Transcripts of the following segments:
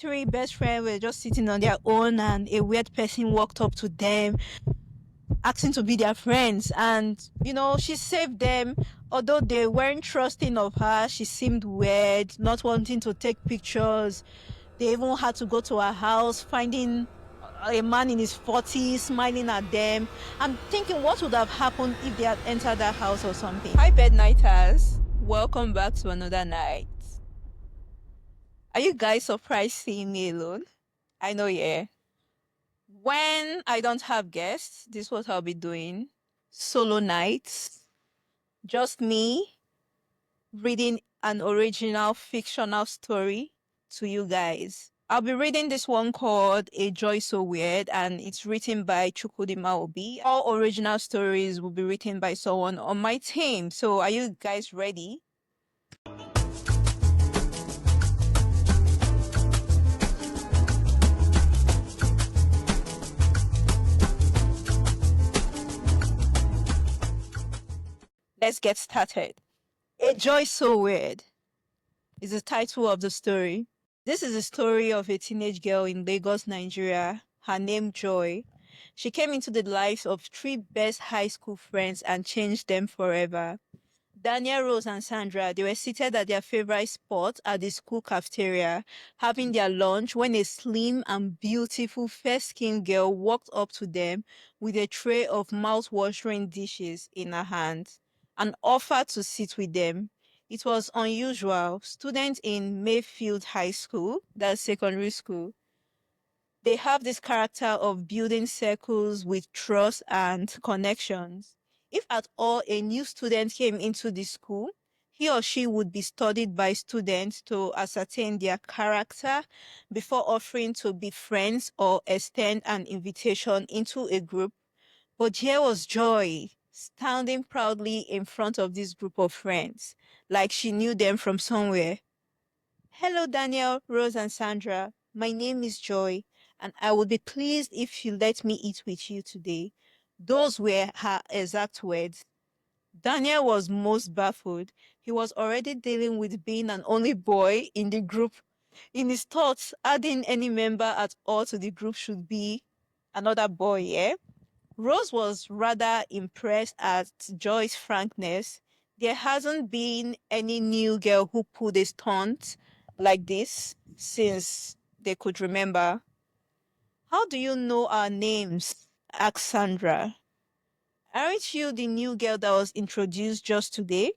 Three best friends were just sitting on their own, and a weird person walked up to them asking to be their friends. And she saved them. Although they weren't trusting of her, she seemed weird, not wanting to take pictures. They even had to go to her house, finding a man in his 40s smiling at them. I'm thinking, what would have happened if they had entered that house or something? Hi, Bednighters. Welcome back to another night. Are you guys surprised seeing me alone? I know, yeah. When I don't have guests, this is what I'll be doing. Solo nights. Just me reading an original fictional story to you guys. I'll be reading this one called A Joy So Weird, and it's written by Chukwudima Obi. All original stories will be written by someone on my team. So are you guys ready? Let's get started. A Joy So Weird is the title of the story. This is the story of a teenage girl in Lagos, Nigeria. Her name Joy. She came into the lives of three best high school friends and changed them forever. Daniel, Rose, and Sandra, they were seated at their favorite spot at the school cafeteria, having their lunch when a slim and beautiful fair-skinned girl walked up to them with a tray of mouth-watering dishes in her hand and offered to sit with them. It was unusual. Students in Mayfield High School, that's secondary school, they have this character of building circles with trust and connections. If at all a new student came into the school, he or she would be studied by students to ascertain their character before offering to be friends or extend an invitation into a group. But here was Joy, standing proudly in front of this group of friends, like she knew them from somewhere. Hello, Daniel, Rose, and Sandra. My name is Joy, and I would be pleased if you let me eat with you today. Those were her exact words. Daniel was most baffled. He was already dealing with being an only boy in the group. In his thoughts, adding any member at all to the group should be another boy, yeah? Rose was rather impressed at Joy's frankness. There hasn't been any new girl who pulled a stunt like this since they could remember. How do you know our names? Asked Sandra. Aren't you the new girl that was introduced just today?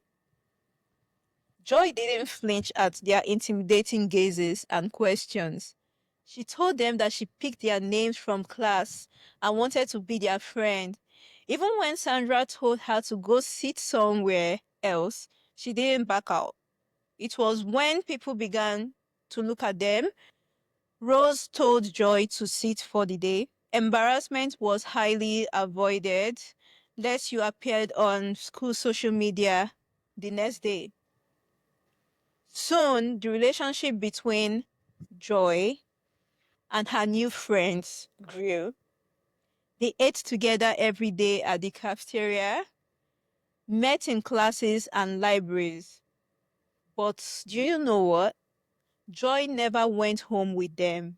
Joy didn't flinch at their intimidating gazes and questions. She told them that she picked their names from class and wanted to be their friend. Even when Sandra told her to go sit somewhere else, she didn't back out. It was when people began to look at them. Rose told Joy to sit for the day. Embarrassment was highly avoided, lest you appeared on school social media the next day. Soon, the relationship between Joy and her new friends grew. They ate together every day at the cafeteria, met in classes and libraries. But do you know what? Joy never went home with them.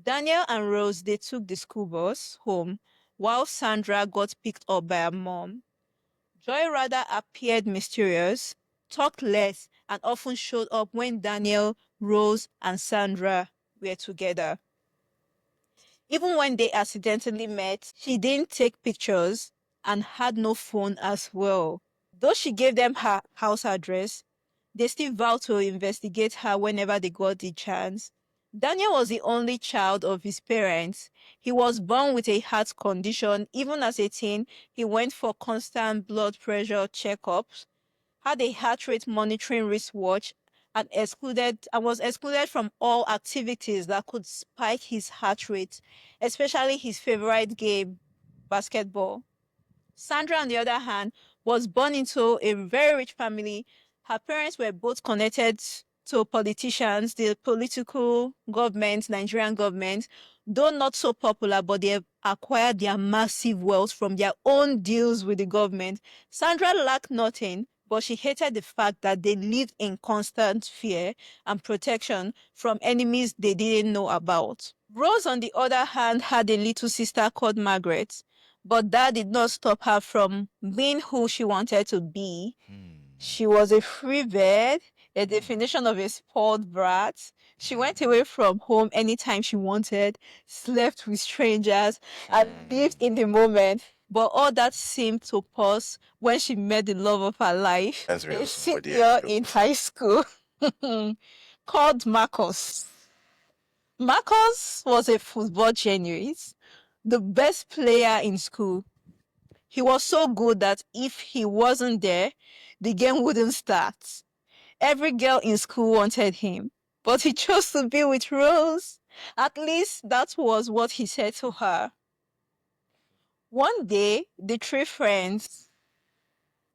Daniel and Rose, they took the school bus home, while Sandra got picked up by her mom. Joy rather appeared mysterious, talked less, and often showed up when Daniel, Rose, and Sandra were together. Even when they accidentally met, she didn't take pictures and had no phone as well. Though she gave them her house address, they still vowed to investigate her whenever they got the chance. Daniel was the only child of his parents. He was born with a heart condition. Even as a teen, he went for constant blood pressure checkups, had a heart rate monitoring wristwatch, and was excluded from all activities that could spike his heart rate, especially his favorite game, basketball. Sandra, on the other hand, was born into a very rich family. Her parents were both connected to politicians, the political government, Nigerian government, though not so popular, but they acquired their massive wealth from their own deals with the government. Sandra lacked nothing, but she hated the fact that they lived in constant fear and protection from enemies they didn't know about. Rose, on the other hand, had a little sister called Margaret, but that did not stop her from being who she wanted to be. She was a free bird, a definition of a spoiled brat. She went away from home anytime she wanted, slept with strangers, and lived in the moment. But all that seemed to pause when she met the love of her life, a senior in high school called Marcus. Marcus was a football genius, the best player in school. He was so good that if he wasn't there, the game wouldn't start. Every girl in school wanted him, but he chose to be with Rose. At least that was what he said to her. One day, the three friends,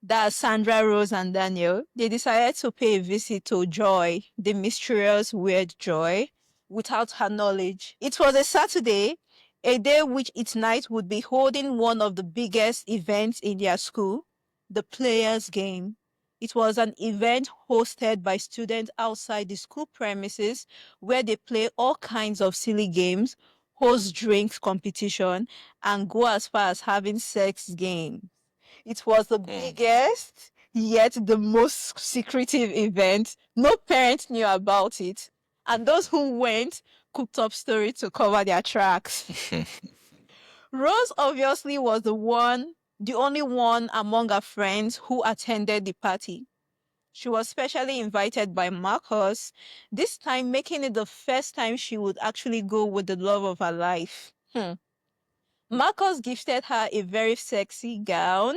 that's Sandra, Rose, and Daniel, they decided to pay a visit to Joy, the mysterious, weird Joy, without her knowledge. It was a Saturday, a day which its night would be holding one of the biggest events in their school, the Players' Game. It was an event hosted by students outside the school premises where they play all kinds of silly games, host drinks competition, and go as far as having sex games. It was the biggest, yet the most secretive event. No parents knew about it. And those who went cooked up stories to cover their tracks. Rose obviously was the only one among her friends who attended the party. She was specially invited by Marcus, this time making it the first time she would actually go with the love of her life. Marcus gifted her a very sexy gown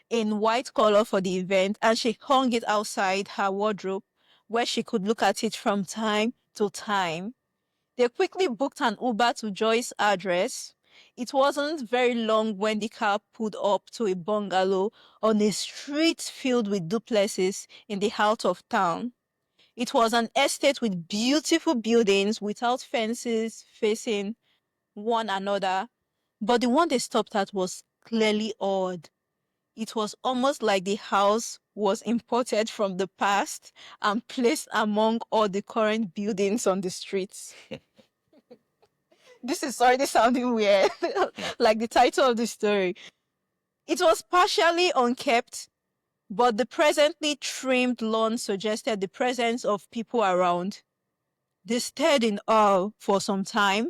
in white color for the event, and she hung it outside her wardrobe where she could look at it from time to time. They quickly booked an Uber to Joy's address. It wasn't very long when the car pulled up to a bungalow on a street filled with duplexes in the heart of town. It was an estate with beautiful buildings without fences facing one another, but the one they stopped at was clearly odd. It was almost like the house was imported from the past and placed among all the current buildings on the streets. This is already sounding weird, like the title of the story. It was partially unkept, but the presently trimmed lawn suggested the presence of people around. They stared in awe for some time.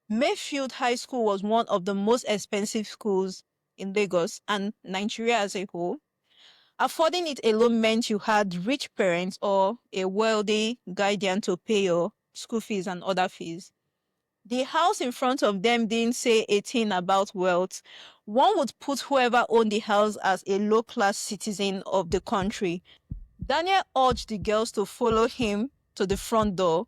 Mayfield High School was one of the most expensive schools in Lagos and Nigeria as a whole. Affording it alone meant you had rich parents or a wealthy guardian to pay your school fees and other fees. The house in front of them didn't say a thing about wealth. One would put whoever owned the house as a low-class citizen of the country. Daniel urged the girls to follow him to the front door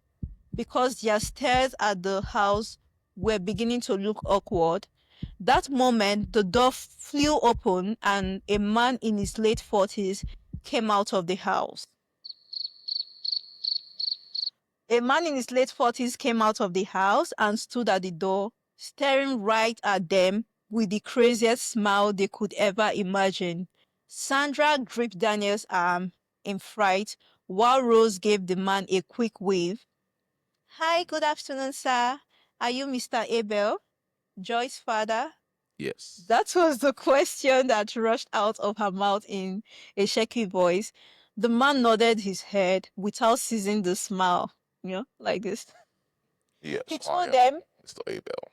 because their stares at the house were beginning to look awkward. That moment, the door flew open and a man in his late 40s came out of the house. A man in his late 40s came out of the house and stood at the door, staring right at them with the craziest smile they could ever imagine. Sandra gripped Daniel's arm in fright while Rose gave the man a quick wave. "Hi, good afternoon, sir. Are you Mr. Abel, Joy's father?" Yes. That was the question that rushed out of her mouth in a shaky voice. The man nodded his head without ceasing the smile, like this. Yes. He told them, Mr. Abel.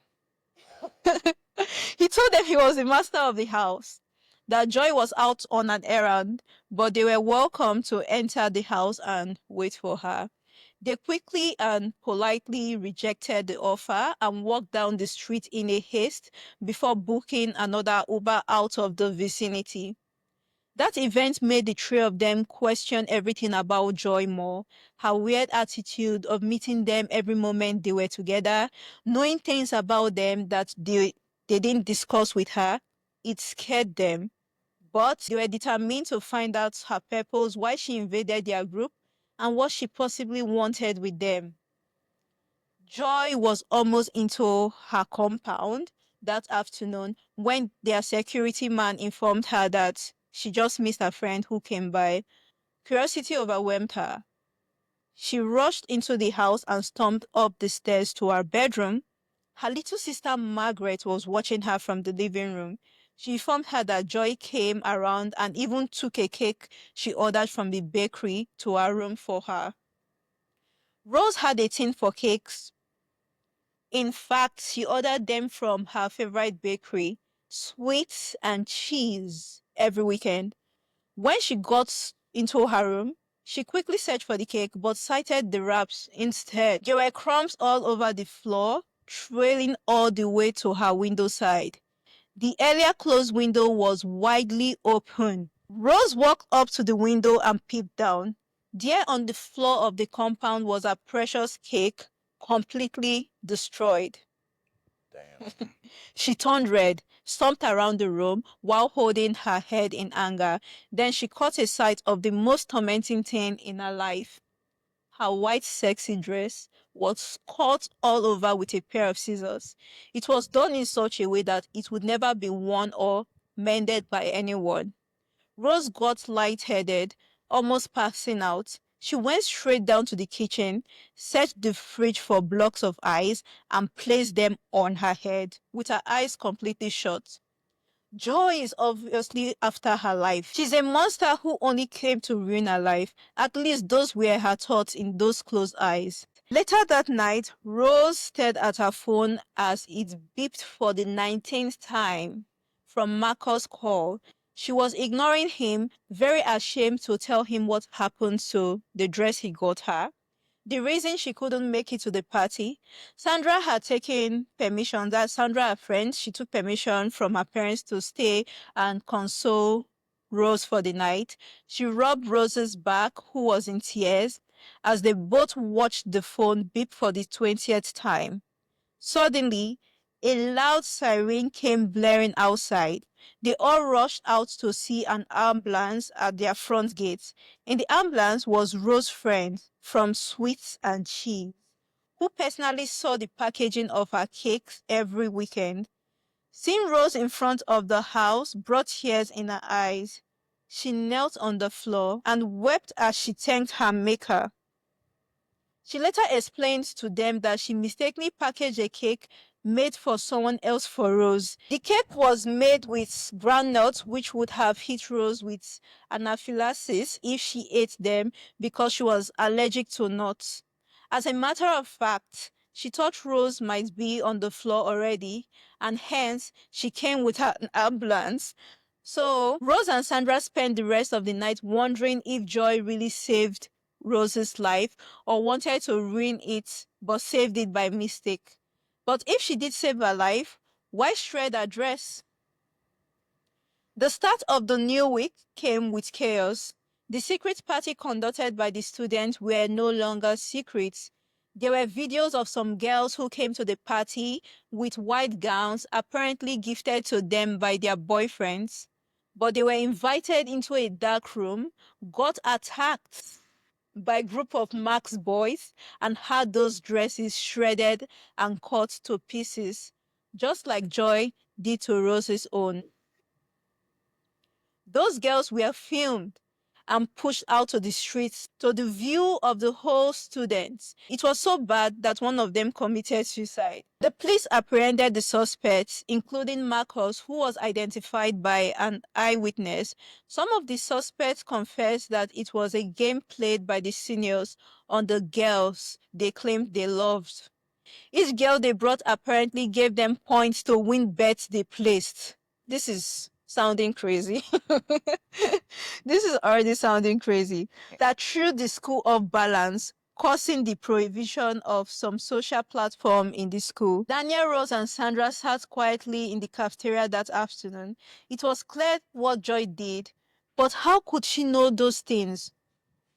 he told them he was the master of the house, that Joy was out on an errand, but they were welcome to enter the house and wait for her. They quickly and politely rejected the offer and walked down the street in a haste before booking another Uber out of the vicinity. That event made the three of them question everything about Joy more. Her weird attitude of meeting them every moment they were together, knowing things about them that they didn't discuss with her, it scared them. But they were determined to find out her purpose, why she invaded their group, and what she possibly wanted with them. Joy was almost into her compound that afternoon when their security man informed her that She just missed her friend who came by. Curiosity overwhelmed her. She rushed into the house and stormed up the stairs to her bedroom. Her little sister Margaret was watching her from the living room. She informed her that Joy came around and even took a cake she ordered from the bakery to her room for her. Rose had a tin for cakes. In fact, she ordered them from her favorite bakery, sweets and cheese, every weekend. When she got into her room, she quickly searched for the cake but cited the wraps instead. There were crumbs all over the floor, trailing all the way to her window side. The earlier closed window was widely open. Rose walked up to the window and peeped down. There on the floor of the compound was a precious cake, completely destroyed. Damn. She turned red, stomped around the room while holding her head in anger. Then she caught a sight of the most tormenting thing in her life. Her white sexy dress was cut all over with a pair of scissors. It was done in such a way that it would never be worn or mended by anyone. Rose got lightheaded, almost passing out. She went straight down to the kitchen, searched the fridge for blocks of ice, and placed them on her head, with her eyes completely shut. Joy is obviously after her life. She's a monster who only came to ruin her life. At least those were her thoughts in those closed eyes. Later that night, Rose stared at her phone as it beeped for the 19th time from Marcus' call. She was ignoring him, very ashamed to tell him what happened to the dress he got her. The reason she couldn't make it to the party, Sandra had taken permission, that Sandra, her friend, she took permission from her parents to stay and console Rose for the night. She rubbed Rose's back, who was in tears, as they both watched the phone beep for the 20th time. Suddenly, a loud siren came blaring outside. They all rushed out to see an ambulance at their front gate. In the ambulance was Rose's friend from Sweets and Cheese, who personally saw the packaging of her cakes every weekend. Seeing Rose in front of the house brought tears in her eyes. She knelt on the floor and wept as she thanked her maker. She later explained to them that she mistakenly packaged a cake made for someone else for Rose. The cake was made with groundnuts, which would have hit Rose with anaphylaxis if she ate them because she was allergic to nuts. As a matter of fact, she thought Rose might be on the floor already, and hence she came with an ambulance. So Rose and Sandra spent the rest of the night wondering if Joy really saved Rose's life or wanted to ruin it but saved it by mistake. But if she did save her life, why shred her dress? The start of the new week came with chaos. The secret party conducted by the students were no longer secrets. There were videos of some girls who came to the party with white gowns apparently gifted to them by their boyfriends. But they were invited into a dark room, got attacked by a group of Mark's boys, and had those dresses shredded and cut to pieces, just like Joy did to Rose's own. Those girls were filmed and pushed out to the streets to the view of the whole students. It was so bad that one of them committed suicide. The police apprehended the suspects, including Marcus, who was identified by an eyewitness. Some of the suspects confessed that it was a game played by the seniors on the girls they claimed they loved. Each girl they brought apparently gave them points to win bets they placed. This is sounding crazy. This is already sounding crazy. That threw the school off balance, causing the prohibition of some social platform in the school. Daniel, Rose, and Sandra sat quietly in the cafeteria that afternoon. It was clear what Joy did, but how could she know those things?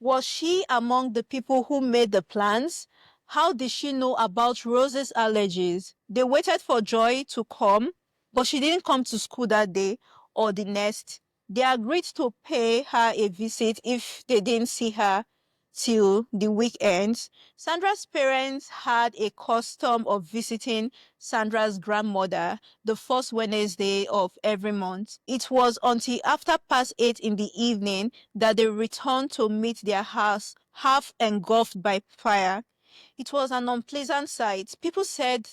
Was she among the people who made the plans? How did she know about Rose's allergies? They waited for Joy to come, but she didn't come to school that day or the next. They agreed to pay her a visit if they didn't see her. till the weekends. Sandra's parents had a custom of visiting Sandra's grandmother the first Wednesday of every month. It was until after past 8 in the evening that they returned to meet their house half engulfed by fire. It was an unpleasant sight. People said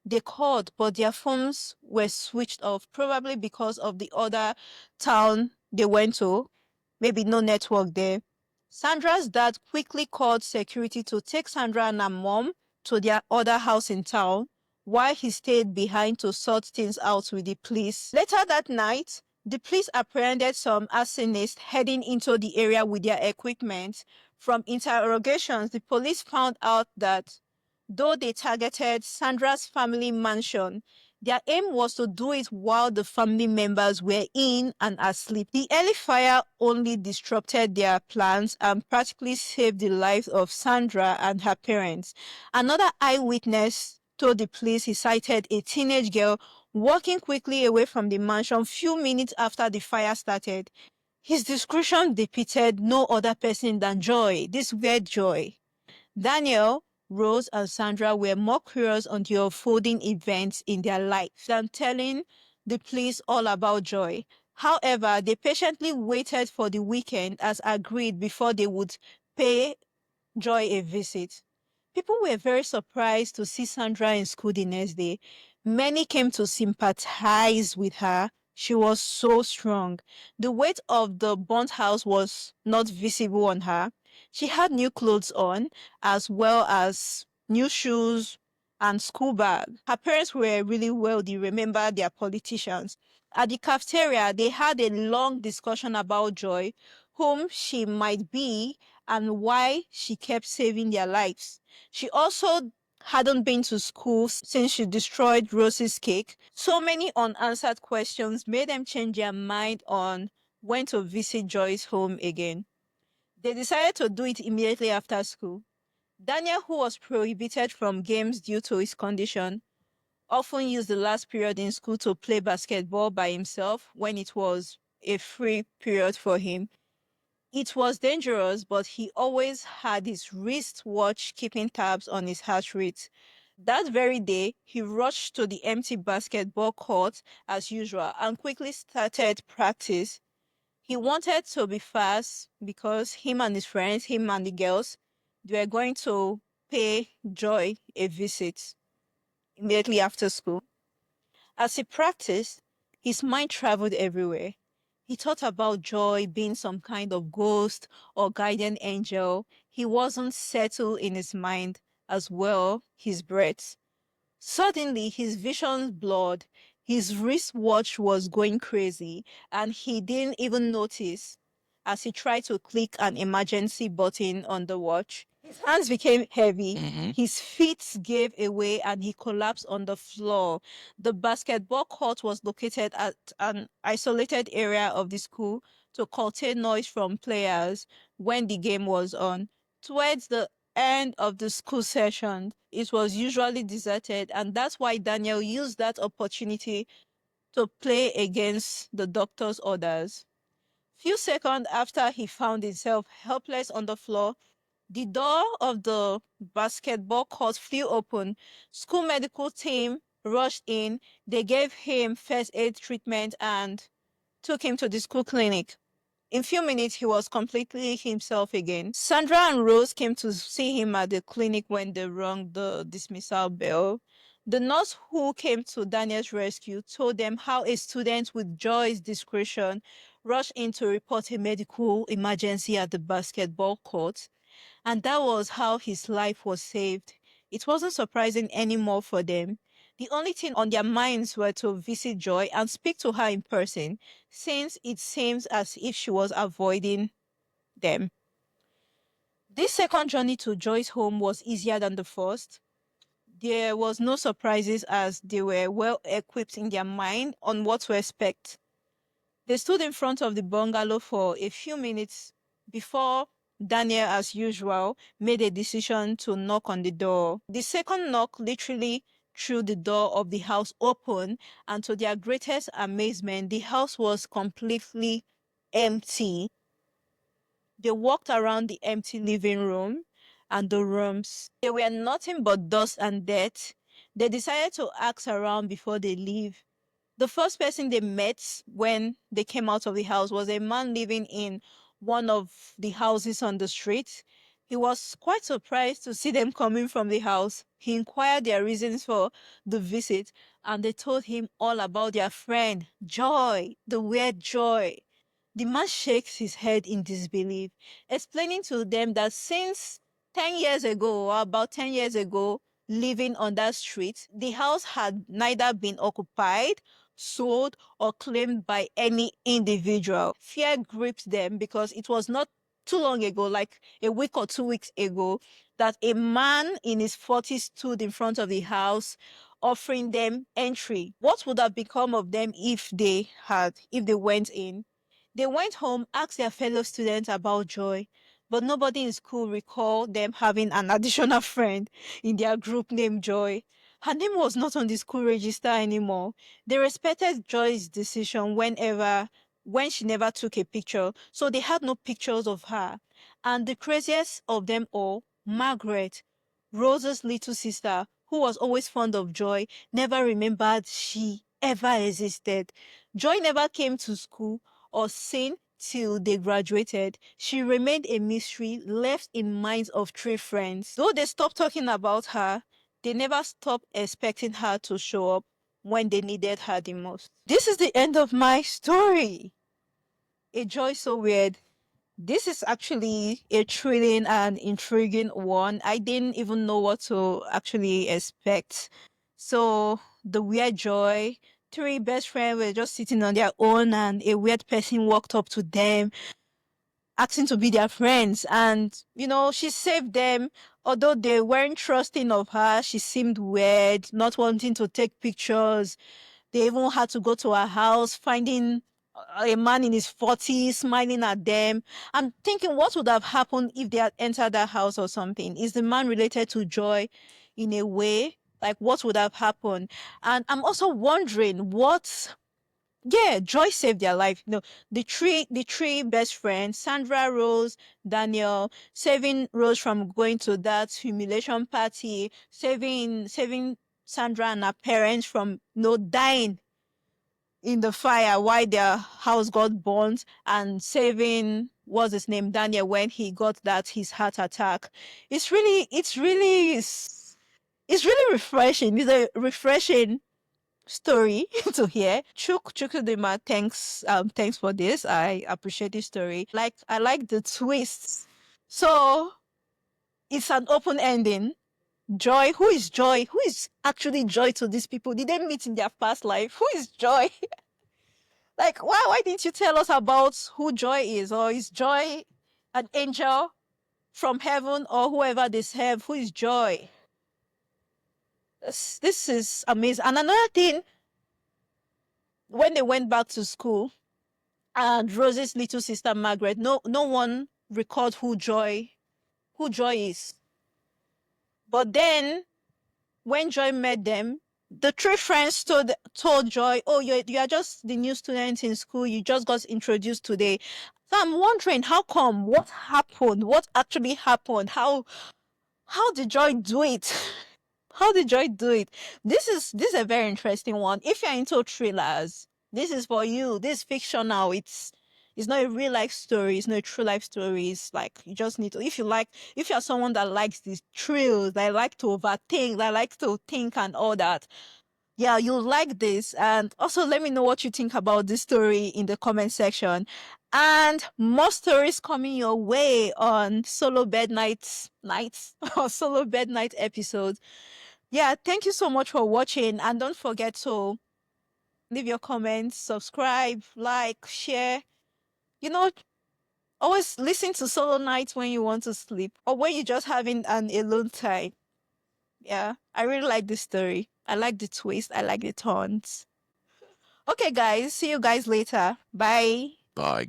they called, but their phones were switched off, probably because of the other town they went to. Maybe no network there. Sandra's dad quickly called security to take Sandra and her mom to their other house in town, while he stayed behind to sort things out with the police. Later that night, the police apprehended some arsonists heading into the area with their equipment. From interrogations, the police found out that though they targeted Sandra's family mansion, their aim was to do it while the family members were in and asleep. The early fire only disrupted their plans and practically saved the lives of Sandra and her parents. Another eyewitness told the police he sighted a teenage girl walking quickly away from the mansion few minutes after the fire started. His description depicted no other person than Joy, this weird Joy. Daniel, Rose, and Sandra were more curious on the unfolding events in their lives than telling the police all about Joy. However, they patiently waited for the weekend as agreed before they would pay Joy a visit. People were very surprised to see Sandra in school the next day. Many came to sympathize with her. She was so strong. The weight of the burnt house was not visible on her. She had new clothes on, as well as new shoes and school bag. Her parents were really wealthy, remember their politicians. At the cafeteria, they had a long discussion about Joy, whom she might be, and why she kept saving their lives. She also hadn't been to school since she destroyed Rose's cake. So many unanswered questions made them change their mind on when to visit Joy's home again. They decided to do it immediately after school. Daniel, who was prohibited from games due to his condition, often used the last period in school to play basketball by himself when it was a free period for him. It was dangerous, but he always had his wristwatch keeping tabs on his heart rate. That very day, he rushed to the empty basketball court as usual and quickly started practice. He wanted to be fast because him and his friends, him and the girls, they were going to pay Joy a visit immediately after school. As he practiced, his mind traveled everywhere. He thought about Joy being some kind of ghost or guardian angel. He wasn't settled in his mind, as well his breath. Suddenly, his vision blurred. His wristwatch was going crazy, and he didn't even notice as he tried to click an emergency button on the watch. His hands became heavy, his feet gave away, and he collapsed on the floor. The basketball court was located at an isolated area of the school to contain noise from players when the game was on. Towards the end of the school session, it was usually deserted, and that's why Daniel used that opportunity to play against the doctor's orders. Few seconds after he found himself helpless on the floor, the door of the basketball court flew open. School medical team rushed in. They gave him first aid treatment and took him to the school clinic. In few minutes, he was completely himself again. Sandra and Rose came to see him at the clinic when they rang the dismissal bell. The nurse who came to Daniel's rescue told them how a student with Joy's discretion rushed in to report a medical emergency at the basketball court, and that was how his life was saved. It wasn't surprising anymore for them. The only thing on their minds were to visit Joy and speak to her in person, since it seems as if she was avoiding them. This second journey to Joy's home was easier than the first. There was no surprises as they were well equipped in their mind on what to expect. They stood in front of the bungalow for a few minutes before Daniel, as usual, made a decision to knock on the door. The second knock literally threw the door of the house open, and to their greatest amazement, the house was completely empty. They walked around the empty living room and the rooms. They were nothing but dust and dirt. They decided to ask around before they leave. The first person they met when they came out of the house was a man living in one of the houses on the street. He was quite surprised to see them coming from the house. He inquired their reasons for the visit, and they told him all about their friend, Joy, the weird Joy. The man shakes his head in disbelief, explaining to them that since 10 years ago, or about 10 years ago, living on that street, the house had neither been occupied, sold, or claimed by any individual. Fear gripped them because it was not too long ago, like a week or 2 weeks ago, that a man in his 40s stood in front of the house offering them entry. What would have become of them if they went in? They went home, asked their fellow students about Joy, but nobody in school recalled them having an additional friend in their group named Joy. Her name was not on the school register anymore. They respected Joy's decision when she never took a picture, so they had no pictures of her. And the craziest of them all, Margaret, Rose's little sister, who was always fond of Joy, never remembered she ever existed. Joy never came to school or seen till they graduated. She remained a mystery left in minds of three friends. Though they stopped talking about her, they never stopped expecting her to show up when they needed her the most. This is the end of my story. A Joy So Weird. This is actually a thrilling and intriguing one. I didn't even know what to actually expect. So, the weird Joy, three best friends were just sitting on their own, and a weird person walked up to them, asking to be their friends. And, she saved them. Although they weren't trusting of her, she seemed weird, not wanting to take pictures. They even had to go to her house, finding a man in his 40s smiling at them. I'm thinking, what would have happened if they had entered that house or something? Is the man related to Joy in a way? Like, what would have happened? And I'm also wondering Joy saved their life. The three best friends, Sandra, Rose, Daniel, saving Rose from going to that humiliation party, saving Sandra and her parents from dying in the fire while their house got burnt, and saving what's his name, Daniel, when he got his heart attack. It's really refreshing. It's a refreshing story to hear. Chukudima, thanks for this. I appreciate this story. I like the twists. So it's an open ending. Joy, who is Joy? Who is actually Joy to these people? Did they meet in their past life? Who is Joy? Like, why didn't you tell us about who Joy is? Or is Joy an angel from heaven, or whoever they serve? Who is Joy? This is amazing. And another thing, when they went back to school, and Rose's little sister Margaret, no one recalled who Joy is. But then when Joy met them, the three friends told Joy, "Oh, you are just the new student in school. You just got introduced today." So I'm wondering, how come? What happened? What actually happened? How did Joy do it? How did Joy do it? This is a very interesting one. If you're into thrillers, this is for you. This is fictional. It's not a real life story. It's not a true life story. It's like, you just need to, if you're someone that likes these thrills, that like to overthink, that like to think and all that, yeah, you'll like this. And also, let me know what you think about this story in the comment section. And more stories coming your way on solo bed nights or solo bed night episodes. Yeah, thank you so much for watching, and don't forget to leave your comments, subscribe, like, share. Always listen to solo nights when you want to sleep, or when you're just having an alone time. Yeah, I really like this story. I like the twist. I like the turns. Okay, guys. See you guys later. Bye. Bye.